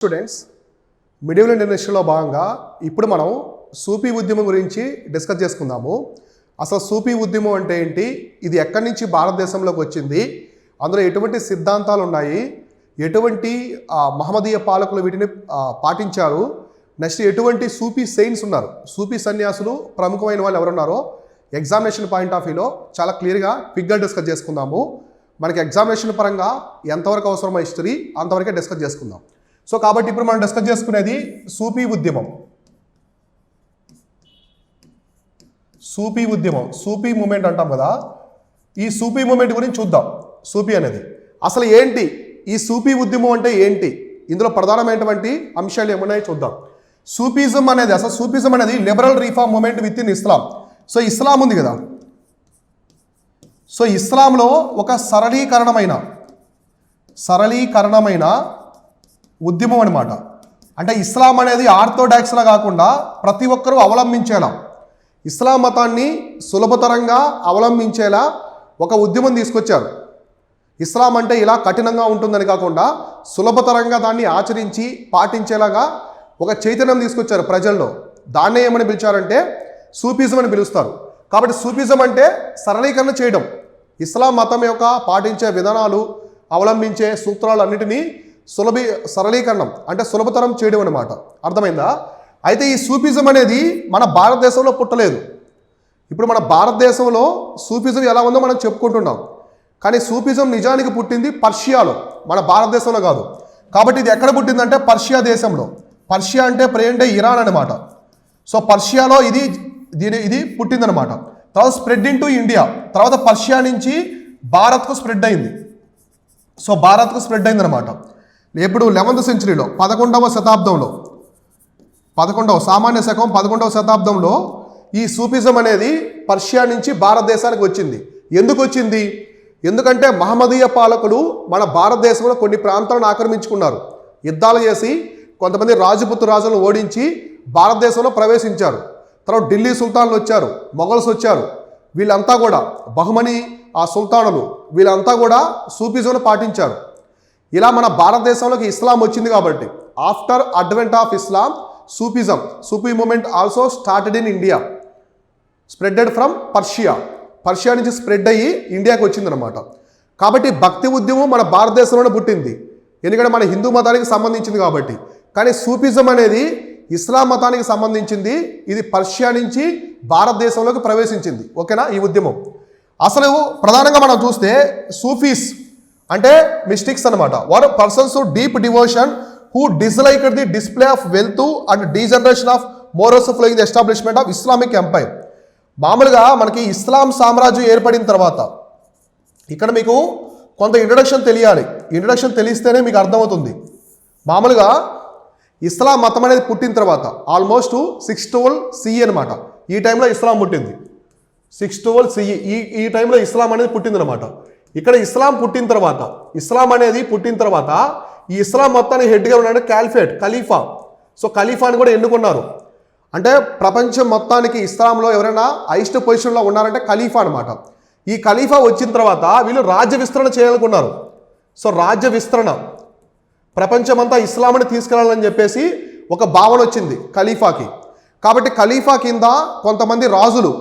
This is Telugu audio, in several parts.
స్టూడెంట్స్, మిడివల్ ఇండియన్ హిస్టరీలో భాగంగా ఇప్పుడు మనం సూఫీ ఉద్యమం గురించి డిస్కస్ చేసుకుందాము. అసలు సూఫీ ఉద్యమం అంటే ఏంటి, ఇది ఎక్కడి నుంచి భారతదేశంలోకి వచ్చింది, అందులో ఎటువంటి సిద్ధాంతాలు ఉన్నాయి, ఎటువంటి మహమ్మదీయ పాలకులు వీటిని పాటించారు, నెక్స్ట్ ఎటువంటి సూఫీ సెయింట్స్ ఉన్నారు, సూఫీ సన్యాసులు ప్రముఖమైన వాళ్ళు ఎవరున్నారో ఎగ్జామినేషన్ పాయింట్ ఆఫ్ వ్యూలో చాలా క్లియర్గా క్విక్గా డిస్కస్ చేసుకుందాము. మనకి ఎగ్జామినేషన్ పరంగా ఎంతవరకు అవసరమో హిస్టరీ అంతవరకే డిస్కస్ చేసుకుందాం. సో కాబట్టి ఇప్పుడు మనం డిస్కస్ చేసుకునేది సూఫీ ఉద్యమం. సూఫీ మూమెంట్ అంటాం కదా, ఈ సూఫీ మూమెంట్ గురించి చూద్దాం. సూఫీ అనేది అసలు ఏంటి, ఈ సూఫీ ఉద్యమం అంటే ఏంటి, ఇందులో ప్రధానమైనటువంటి అంశాలు ఏమున్నాయో చూద్దాం. సూఫీజం అనేది, అసలు సూఫీజం అనేది liberal reform movement within Islam. So Islam ఉంది కదా, సో ఇస్లాంలో ఒక సరళీకరణమైన ఉద్యమం అనమాట. అంటే ఇస్లాం అనేది ఆర్థోడాక్స్లా కాకుండా ప్రతి ఒక్కరూ అవలంబించేలా, ఇస్లాం మతాన్ని సులభతరంగా అవలంబించేలా ఒక ఉద్యమం తీసుకొచ్చారు. ఇస్లాం అంటే ఇలా కఠినంగా ఉంటుందని కాకుండా సులభతరంగా దాన్ని ఆచరించి పాటించేలాగా ఒక చైతన్యం తీసుకొచ్చారు ప్రజల్లో. దాన్నే ఏమని పిలిచారంటే సూఫీజం అని పిలుస్తారు. కాబట్టి సూఫీజం అంటే సరళీకరణ చేయడం, ఇస్లాం మతం యొక్క పాటించే విధానాలు, అవలంబించే సూత్రాలు అన్నిటినీ సరళీకరణం అంటే సులభతరం చేయడం అనమాట. అర్థమైందా? అయితే ఈ సూఫీజం అనేది మన భారతదేశంలో పుట్టలేదు. ఇప్పుడు మన భారతదేశంలో సూఫీజం ఎలా ఉందో మనం చెప్పుకుంటున్నాం, కానీ సూఫీజం నిజానికి పుట్టింది పర్షియాలో, మన భారతదేశంలో కాదు. కాబట్టి ఇది ఎక్కడ పుట్టిందంటే పర్షియా దేశంలో. పర్షియా అంటే ప్రెజెంట్ డే ఇరాన్ అనమాట. సో పర్షియాలో ఇది పుట్టిందనమాట. తర్వాత స్ప్రెడ్ ఇన్ టు ఇండియా, తర్వాత పర్షియా నుంచి భారత్కు స్ప్రెడ్ అయింది. సో భారత్కు స్ప్రెడ్ అయిందనమాట. ఎప్పుడు 11th సెంచరీలో 11వ శతాబ్దంలో, సామాన్య శకం 11వ శతాబ్దంలో ఈ సూఫిజం అనేది పర్షియా నుంచి భారతదేశానికి వచ్చింది. ఎందుకు వచ్చింది? ఎందుకంటే మహమ్మదీయ పాలకులు మన భారతదేశంలో కొన్ని ప్రాంతాలను ఆక్రమించుకున్నారు, యుద్ధాలు చేసి కొంతమంది రాజపుత్ర రాజులను ఓడించి భారతదేశంలో ప్రవేశించారు. తర్వాత ఢిల్లీ సుల్తాన్లు వచ్చారు, మొఘల్స్ వచ్చారు. వీళ్ళంతా కూడా బహుమని ఆ సుల్తానులు వీళ్ళంతా కూడా సూఫిజంను పాటించారు. ఇలా మన భారతదేశంలోకి ఇస్లాం వచ్చింది కాబట్టి after advent of Islam Sufi movement also started in India, spreaded from Persia నుంచి స్ప్రెడ్ అయ్యి ఇండియాకి వచ్చిందనమాట. కాబట్టి భక్తి ఉద్యమం మన భారతదేశంలోనే పుట్టింది, ఎందుకంటే మన హిందూ మతానికి సంబంధించింది కాబట్టి. కానీ సూఫిజం అనేది ఇస్లాం మతానికి సంబంధించింది, ఇది పర్షియా నుంచి భారతదేశంలోకి ప్రవేశించింది. ఓకేనా? ఈ ఉద్యమం అసలు ప్రధానంగా మనం చూస్తే సూఫీస్ అంటే మిస్టిక్స్ అనమాట. వారు persons deep devotion who disliked the display of wealth and degeneration of morals flowing the establishment of Islamic empire. మామూలుగా మనకి ఇస్లాం సామ్రాజ్యం ఏర్పడిన తర్వాత ఇక్కడ మీకు కొంత ఇంట్రడక్షన్ తెలియాలి. ఇంట్రడక్షన్ తెలిస్తేనే మీకు అర్థమవుతుంది. మామూలుగా ఇస్లాం మతం అనేది పుట్టిన తర్వాత ఆల్మోస్ట్ 612 CE అనమాట. ఈ టైంలో ఇస్లాం పుట్టింది. 612 CE ఈ టైంలో ఇస్లాం అనేది పుట్టిందనమాట. ఇక్కడ ఇస్లాం పుట్టిన తర్వాత ఈ ఇస్లాం మొత్తానికి హెడ్గా ఉన్నాడు ఖలీఫా. సో ఖలీఫాని కూడా ఎన్నుకున్నారు. అంటే ప్రపంచం మొత్తానికి ఇస్లాంలో ఎవరైనా హైయెస్ట్ పొజిషన్లో ఉన్నారంటే ఖలీఫా అనమాట. ఈ ఖలీఫా వచ్చిన తర్వాత వీళ్ళు రాజ్య విస్తరణ చేయాలనుకున్నారు. సో రాజ్య విస్తరణ, ప్రపంచమంతా ఇస్లాంని తీసుకెళ్లాలని చెప్పేసి ఒక భావన వచ్చింది ఖలీఫాకి. కాబట్టి ఖలీఫా కింద కొంతమంది రాజులు,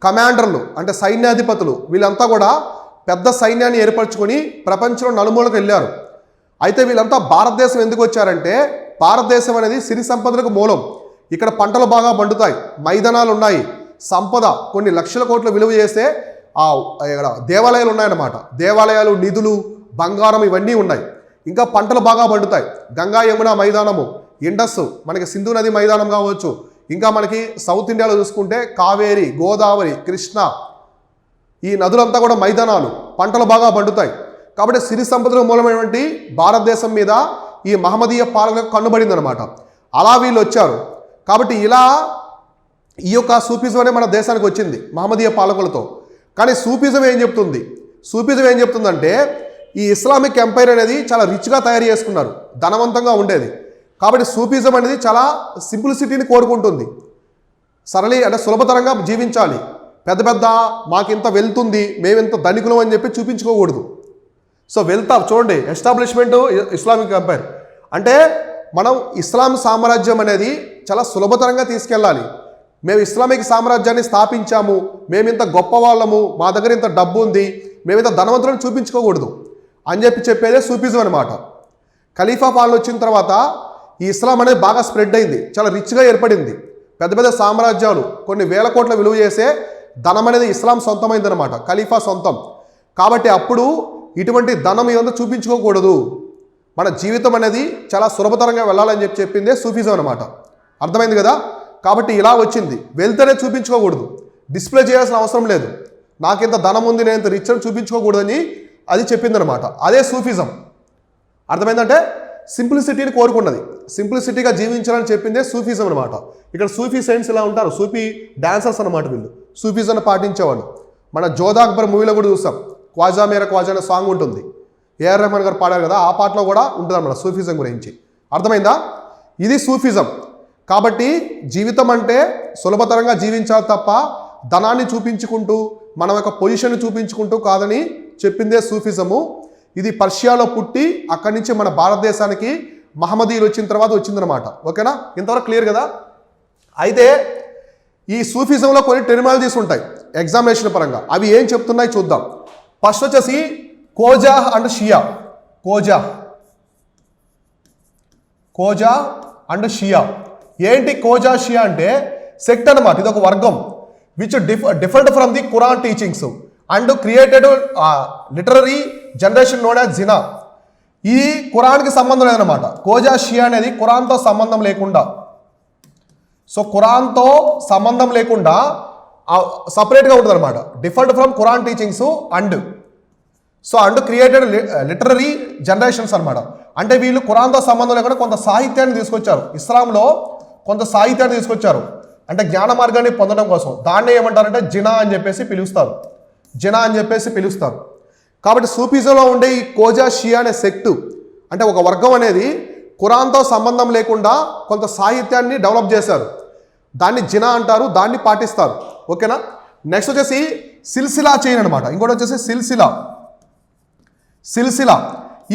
కమాండర్లు అంటే సైన్యాధిపతులు, వీళ్ళంతా కూడా పెద్ద సైన్యాన్ని ఏర్పరచుకొని ప్రపంచంలో నలుమూలకు వెళ్ళారు. అయితే వీళ్ళంతా భారతదేశం ఎందుకు వచ్చారంటే, భారతదేశం అనేది సిరి సంపదలకు మూలం. ఇక్కడ పంటలు బాగా పండుతాయి, మైదానాలు ఉన్నాయి, సంపద కొన్ని లక్షల కోట్ల విలువ చేసే ఇక్కడ దేవాలయాలు ఉన్నాయన్నమాట. దేవాలయాలు, నిధులు, బంగారం ఇవన్నీ ఉన్నాయి. ఇంకా పంటలు బాగా పండుతాయి. గంగా యమున మైదానము, ఇండస్, మనకి సింధు నది మైదానం కావచ్చు. ఇంకా మనకి సౌత్ ఇండియాలో చూసుకుంటే కావేరి, గోదావరి, కృష్ణ, ఈ నదులంతా కూడా మైదానాలు, పంటలు బాగా పండుతాయి. కాబట్టి సిరి సంపదల మూలమైనటువంటి భారతదేశం మీద ఈ మహమ్మదీయ పాలకులకు కన్నుబడింది అనమాట. అలా వీళ్ళు వచ్చారు. కాబట్టి ఇలా ఈ యొక్క సూఫిజం అనే మన దేశానికి వచ్చింది మహమ్మదీయ పాలకులతో. కానీ సూఫిజం ఏం చెప్తుందంటే ఈ ఇస్లామిక్ ఎంపైర్ అనేది చాలా రిచ్గా తయారు చేసుకున్నారు, ధనవంతంగా ఉండేది. కాబట్టి సూఫిజం అనేది చాలా సింప్లిసిటీని కోరుకుంటుంది, అంటే సులభతరంగా జీవించాలి. పెద్ద మాకింత వెళ్తుంది, మేమింత ధనికులం అని చెప్పి చూపించుకోకూడదు. సో వెల్త్ చూడండి, ఎస్టాబ్లిష్మెంట్ ఇస్లామిక్ ఎంపైర్ అంటే మనం ఇస్లాం సామ్రాజ్యం అనేది చాలా సులభతరంగా తీసుకెళ్ళాలి. మేము ఇస్లామిక్ సామ్రాజ్యాన్ని స్థాపించాము, మేము ఇంత గొప్ప వాళ్ళము, మా దగ్గర ఇంత డబ్బు ఉంది, మేము ఇంత ధనవంతులను చూపించుకోకూడదు అని చెప్పేదే సూఫిజం అనమాట. ఖలీఫా పాలన వచ్చిన తర్వాత ఈ ఇస్లాం అనేది బాగా స్ప్రెడ్ అయింది, చాలా రిచ్గా ఏర్పడింది. పెద్ద పెద్ద సామ్రాజ్యాలు కొన్ని వేల కోట్ల విలువ చేసే ధనం అనేది ఇస్లాం సొంతమైందనమాట, ఖలీఫా సొంతం. కాబట్టి అప్పుడు ఇటువంటి ధనం ఇదంతా చూపించుకోకూడదు, మన జీవితం అనేది చాలా సులభతరంగా వెళ్ళాలని చెప్పిందే సూఫిజం అనమాట. అర్థమైంది కదా? కాబట్టి ఇలా వచ్చింది. వెల్త్ అనేది చూపించుకోకూడదు, డిస్ప్లే చేయాల్సిన అవసరం లేదు, నాకు ఇంత ధనం ఉంది, నేను ఇంత రిచ్ అని చూపించుకోకూడదని అది చెప్పిందనమాట. అదే సూఫిజం. అర్థమైందంటే సింప్లిసిటీని కోరుకున్నది, సింప్లిసిటీగా జీవించాలని చెప్పిందే సూఫిజం అనమాట. ఇక్కడ సూఫీ సైన్స్ ఇలా ఉంటారు, సూఫీ డాన్సర్స్ అనమాట వీళ్ళు, సూఫిజంను పాటించేవాళ్ళు. మన జోధా అక్బర్ మూవీలో కూడా చూస్తాం, క్వాజా మేరా క్వాజా అనే సాంగ్ ఉంటుంది, ఏఆర్ రెహమాన్ గారు పాడారు కదా, ఆ పాటలో కూడా ఉంటుంది అన్నమాట సూఫిజం గురించి. అర్థమైందా? ఇది సూఫిజం. కాబట్టి జీవితం అంటే సులభతరంగా జీవించాలి తప్ప ధనాన్ని చూపించుకుంటూ మన యొక్క పొజిషన్ చూపించుకుంటూ కాదని చెప్పిందే సూఫిజము. ఇది పర్షియాలో పుట్టి అక్కడి నుంచి మన భారతదేశానికి మహమ్మదీయులు వచ్చిన తర్వాత వచ్చిందనమాట. ఓకేనా? ఇంతవరకు క్లియర్ కదా? అయితే ఈ సూఫిజంలో కొన్ని టెర్మినాలజీస్ ఉంటాయి ఎగ్జామినేషన్ పరంగా, అవి ఏం చెప్తున్నాయి చూద్దాం. ఫస్ట్ వచ్చేసి కోజా అండ్ షియా. కోజా అండ్ షియా ఏంటి? కోజా షియా అంటే సెక్ట్ అనమాట, ఇది ఒక వర్గం which different from the Quran teachings and created literary generation known as Zener. ఈ ఖురాన్కి సంబంధం లేదనమాట. కోజా షియా అనేది ఖురాన్తో సంబంధం లేకుండా, సో ఖురాన్తో సంబంధం లేకుండా సపరేట్గా ఉంటుంది అనమాట. Different from Quran teachings and created literary generations అనమాట. అంటే వీళ్ళు ఖురాన్తో సంబంధం లేకుండా కొంత సాహిత్యాన్ని తీసుకొచ్చారు, ఇస్లాంలో కొంత సాహిత్యాన్ని తీసుకొచ్చారు, అంటే జ్ఞాన మార్గాన్ని పొందడం కోసం. దాన్నే ఏమంటారంటే జినా అని చెప్పేసి పిలుస్తారు. కాబట్టి సూఫిజంలో ఉండే ఈ కోజా షియా అనే సెక్టు అంటే ఒక వర్గం అనేది ఖురాన్తో సంబంధం లేకుండా కొంత సాహిత్యాన్ని డెవలప్ చేశారు, దాన్ని జినా అంటారు, దాన్ని పాటిస్తారు. ఓకేనా? నెక్స్ట్ వచ్చేసి సిల్సిలా చైన్ అనమాట. ఇంకోటి వచ్చేసి సిల్సిలా.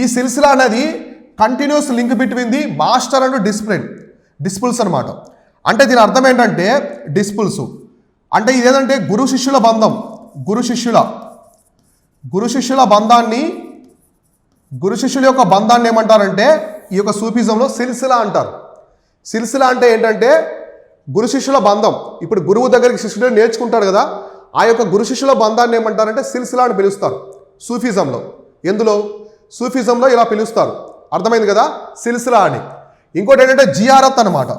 ఈ సిల్సిలా అనేది continuous link between the master and disciples అనమాట. అంటే దీని అర్థం ఏంటంటే డిస్పుల్స్ అంటే ఇదేంటంటే గురు శిష్యుల బంధం, గురు శిష్యుల యొక్క బంధాన్ని ఏమంటారంటే ఈ యొక్క సూఫిజంలో సిల్సిలా అంటారు. సిల్సిలా అంటే ఏంటంటే గురు శిష్యుల బంధం. ఇప్పుడు గురువు దగ్గరికి శిష్యుడు నేర్చుకుంటాడు కదా, ఆ యొక్క గురు శిష్యుల బంధాన్ని ఏమంటారంటే సిల్సిలా అని పిలుస్తారు సూఫిజంలో. సూఫిజంలో ఇలా పిలుస్తారు. అర్థమైంది కదా? సిల్సిలా అని. ఇంకోటి ఏంటంటే జియారత్ అనమాట.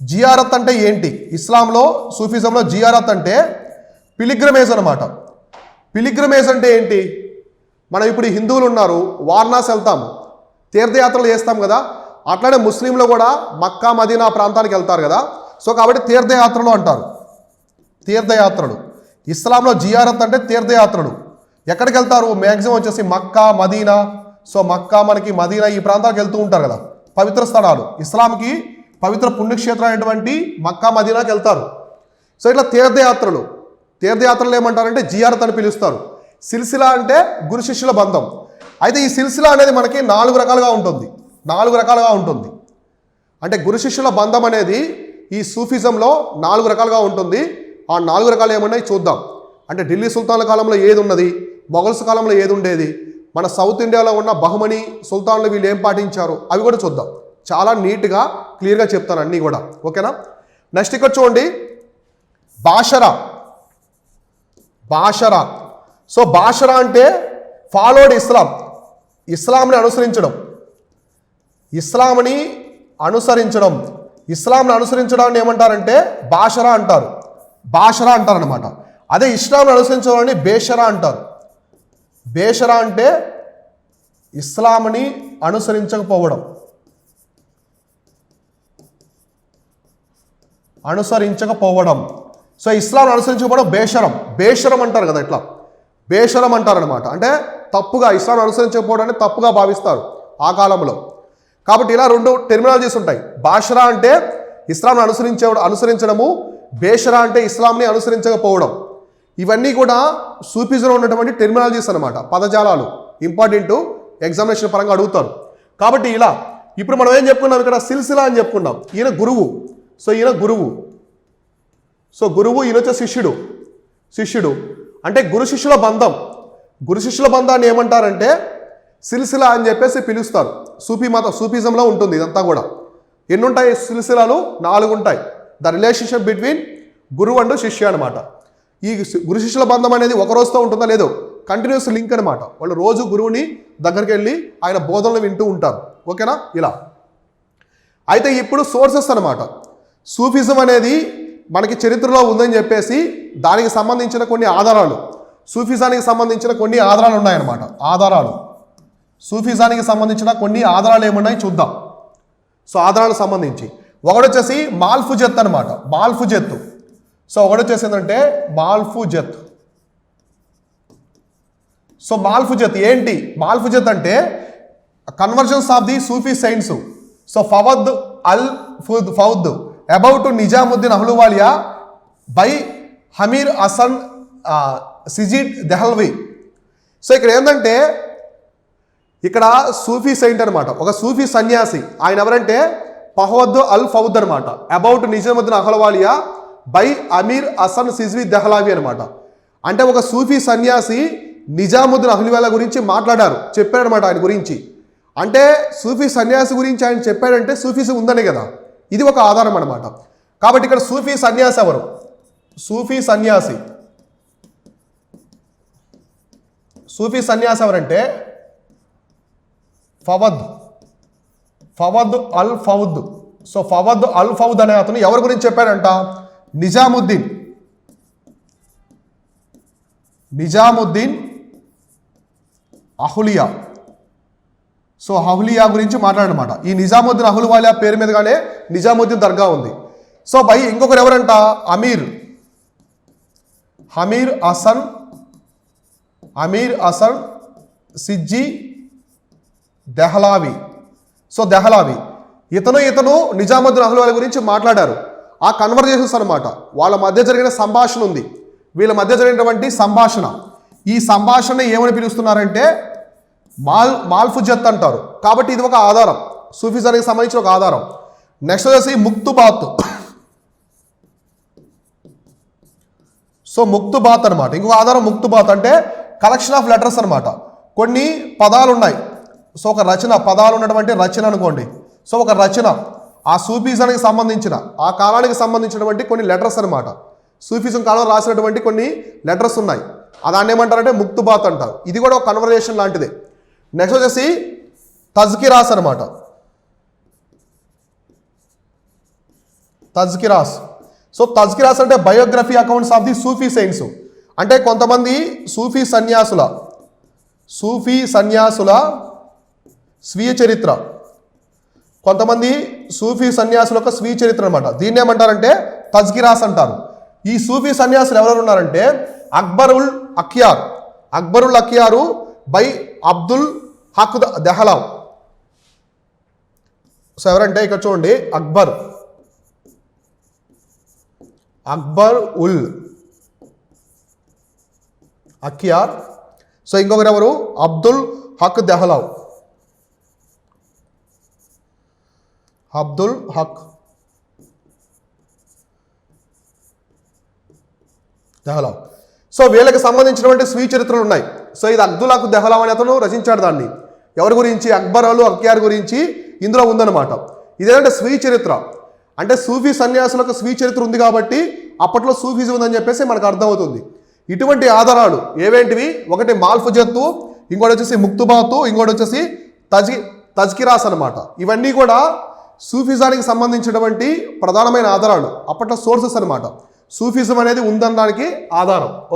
జియారత్ అంటే ఏంటి? ఇస్లాంలో సూఫిజంలో జియారత్ అంటే పిలిగ్రమేజ్ అనమాట. పిలిగ్రమేజ్ అంటే ఏంటి? మనం ఇప్పుడు హిందువులు ఉన్నారు, వారణాసి వెళ్తాము, తీర్థయాత్రలు చేస్తాం కదా, అట్లానే ముస్లింలు కూడా మక్కా మదీనా ప్రాంతానికి వెళ్తారు కదా. సో కాబట్టి తీర్థయాత్రలు అంటారు. తీర్థయాత్రలు ఇస్లాంలో జియారత్ అంటే తీర్థయాత్రలు. ఎక్కడికి వెళ్తారు? మ్యాక్సిమం వచ్చేసి మక్కా మదీనా. సో మక్కా మనకి మదీనా ఈ ప్రాంతాలకు వెళ్తూ ఉంటారు కదా, పవిత్ర స్థలాలు, ఇస్లాంకి పవిత్ర పుణ్యక్షేత్రం అయినటువంటి మక్కా మదీనాకి వెళ్తారు. సో ఇట్లా తీర్థయాత్రలు ఏమంటారంటే జియారత్ అని పిలుస్తారు. సిల్సిలా అంటే గురు శిష్యుల బంధం. అయితే ఈ సిల్సిలా అనేది మనకి 4 రకాలుగా ఉంటుంది. అంటే గురు శిష్యుల బంధం అనేది ఈ సూఫిజంలో 4 రకాలుగా ఉంటుంది. ఆ 4 రకాలు ఏమన్నాయి చూద్దాం. అంటే ఢిల్లీ సుల్తాన్ల కాలంలో ఏది ఉన్నది, మొఘల్స్ కాలంలో ఏది ఉండేది, మన సౌత్ ఇండియాలో ఉన్న బహుమని సుల్తాన్లు వీళ్ళు ఏం పాటించారు, అవి కూడా చూద్దాం. చాలా నీట్గా క్లియర్గా చెప్తాను అన్నీ కూడా. ఓకేనా? నెక్స్ట్ ఇక్కడ చూడండి, బాషరా. సో బాషరా అంటే ఫాలోడ్ ఇస్లాంని అనుసరించడాన్ని ఏమంటారంటే బాషరా అంటారనమాట. అదే ఇస్లాంని అనుసరించడాన్ని బేషరా అంటారు. బేషరా అంటే ఇస్లాంని అనుసరించకపోవడం, సో ఇస్లాం అనుసరించకపోవడం బేషరం అంటారు కదా, ఇట్లా బేషరం అంటారనమాట. అంటే తప్పుగా ఇస్లాం అనుసరించకపోవడాన్ని తప్పుగా భావిస్తారు ఆ కాలంలో. కాబట్టి ఇలా 2 టెర్మినాలజీస్ ఉంటాయి. బాషరా అంటే ఇస్లాంను అనుసరించడము, బేషరా అంటే ఇస్లాంని అనుసరించకపోవడం. ఇవన్నీ కూడా సూఫిజంలో ఉన్నటువంటి టెర్మినాలజీస్ అనమాట, పదజాలాలు. ఇంపార్టెంట్, ఎగ్జామినేషన్ పరంగా అడుగుతారు. కాబట్టి ఇలా ఇప్పుడు మనం ఏం చెప్పుకున్నాం ఇక్కడ సిల్సిలా అని చెప్పుకున్నాం. ఈయన గురువు. సో ఈయన గురువు. సో గురువు, ఈయన వచ్చే శిష్యుడు అంటే గురు శిష్యుల బంధం. గురు శిష్యుల బంధాన్ని ఏమంటారంటే సిల్సిలా అని చెప్పేసి పిలుస్తారు. సూఫిజంలో ఉంటుంది ఇదంతా కూడా. ఎన్ని ఉంటాయి సిల్సిలాలు? 4 ఉంటాయి. ద రిలేషన్షిప్ బిట్వీన్ గురువు అండ్ శిష్య అనమాట. ఈ గురు శిష్యుల బంధం అనేది ఒక రోజుతో ఉంటుందా? లేదు, కంటిన్యూస్ లింక్ అనమాట. వాళ్ళు రోజు గురువుని దగ్గరికి వెళ్ళి ఆయన బోధనలు వింటూ ఉంటారు. ఓకేనా? ఇలా అయితే ఇప్పుడు సోర్సెస్ అనమాట. సూఫిజం అనేది మనకి చరిత్రలో ఉందని చెప్పేసి దానికి సంబంధించిన కొన్ని ఆధారాలు, సూఫిజానికి సంబంధించిన కొన్ని ఆధారాలు ఉన్నాయన్నమాట. సూఫిజానికి సంబంధించిన కొన్ని ఆధారాలు ఏమున్నాయి చూద్దాం. సో ఆధారాలకు సంబంధించి ఒకటి వచ్చేసి మాల్ఫుజత్ అనమాట. మాల్ఫుజత్. సో ఒకటి వచ్చేసి ఏంటంటే మాల్ఫుజత్. సో మాల్ఫుజత్ ఏంటి? మాల్ఫుజత్ అంటే convergence of the Sufi saints. So Fawaid al Fuad about Nizamuddin Auliya by Amir Hasan Sijzi Dehlavi. So ఇక్కడ ఏంటంటే ఇక్కడ సూఫీ సెయింట్ అనమాట, ఒక సూఫీ సన్యాసి. ఆయన ఎవరంటే ఫవద్ అల్ ఫౌద్ అనమాట. అబౌట్ నిజాముద్దీన్ అహ్లూవాలియా బై అమీర్ హసన్ సిజ్వి దెహ్లావి అనమాట. అంటే ఒక సూఫీ సన్యాసి నిజాముద్దీన్ అహ్లూవాలియా గురించి చెప్పారనమాట ఆయన గురించి. అంటే సూఫీ సన్యాసి గురించి ఆయన చెప్పాడంటే సూఫీజం ఉందనే కదా, ఇది ఒక ఆధారం అనమాట. కాబట్టి ఇక్కడ సూఫీ సన్యాసి ఎవరు? సూఫీ సన్యాసి ఎవరంటే Fawad al Fuad. So Fawaid al Fuad అనే అతను ఎవరి గురించి చెప్పాడంట? నిజాముద్దీన్ అహ్లూవాలియా. సో అహ్లూవాలియా గురించి మాట్లాడనమాట. ఈ నిజాముద్దీన్ అహ్లూవాలియా పేరు మీదగానే నిజాముద్దీన్ దర్గా ఉంది. సో ఇంకొకరు ఎవరంట? అమీర్ హసన్ సిజ్జీ దెహ్లావి. సో దెహ్లావి ఇతను నిజాముద్దీన్ అహ్లూవాలియా గురించి మాట్లాడారు. ఆ కన్వర్జేషన్స్ అనమాట. వాళ్ళ మధ్య జరిగిన సంభాషణ ఉంది, వీళ్ళ మధ్య జరిగినటువంటి సంభాషణ. ఈ సంభాషణ ఏమని పిలుస్తున్నారంటే మాల్ఫుజత్ అంటారు. కాబట్టి ఇది ఒక ఆధారం, సూఫిజానికి సంబంధించిన ఒక ఆధారం. నెక్స్ట్ వచ్చేసి ముక్తుబాత్. సో ముక్తుబాత్ అనమాట ఇంకొక ఆధారం. ముక్తుబాత్ అంటే కలెక్షన్ ఆఫ్ లెటర్స్ అనమాట. కొన్ని పదాలు ఉన్నాయి. సో ఒక రచన, పదాలు ఉన్నటువంటి రచన అనుకోండి. సో ఒక రచన ఆ సూఫిజానికి సంబంధించిన, ఆ కాలానికి సంబంధించినటువంటి కొన్ని లెటర్స్ అనమాట. సూఫిజం కాలంలో రాసినటువంటి కొన్ని లెటర్స్ ఉన్నాయి. దాన్ని ఏమంటారంటే ముక్తుబాత్ అంటారు. ఇది కూడా ఒక కన్వర్జేషన్ లాంటిదే. నెక్స్ట్ వచ్చేసి తజ్కిరాస్ అనమాట. సో తజ్కిరాస్ అంటే biography accounts of the Sufi saints. అంటే కొంతమంది సూఫీ సన్యాసుల స్వీయ చరిత్ర, కొంతమంది సూఫీ సన్యాసుల యొక్క స్వీయ చరిత్ర అనమాట. దీన్ని ఏమంటారంటే తజ్కిరాస్ అంటారు. ఈ సూఫీ సన్యాసులు ఎవరెవరు ఉన్నారంటే అక్బరుల్ అఖ్యారు బై అబ్దుల్ హక్ దెహ్లావ్. సో ఎవరంటే ఇక్కడ చూడండి, అక్బర్ ఉల్ అఖ్యార్. సో ఇంకొకరు ఎవరు? అబ్దుల్ హక్ దెహ్లావ్. సో వీళ్ళకి సంబంధించినటువంటి స్వీయ చరిత్రలు ఉన్నాయి. సో ఇది అబ్దుల్ హక్ దెహ్లావ్ అనే అతను రచించాడు. దాన్ని ఎవరి గురించి? అక్బర్ అల్ అఖ్యార్ గురించి ఇందులో ఉందన్నమాట. ఇదేంటంటే స్వీయ చరిత్ర. అంటే సూఫీ సన్యాసులకు స్వీయ చరిత్ర ఉంది కాబట్టి అప్పట్లో సూఫీజం ఉందని చెప్పేసి మనకు అర్థమవుతుంది. ఇటువంటి ఆధారాలు ఏవేంటివి? ఒకటి మాల్ఫుజత్తు, ఇంకోటి వచ్చేసి ముక్తుబాతు, ఇంకోటి వచ్చేసి తజ్కిరాస్ అనమాట. ఇవన్నీ కూడా సూఫిజానికి సంబంధించినటువంటి ప్రధానమైన ఆధారాలు, అప్పట్లో సోర్సెస్ అనమాట. సూఫిజం అనేది ఉందనడానికి ఆధారం.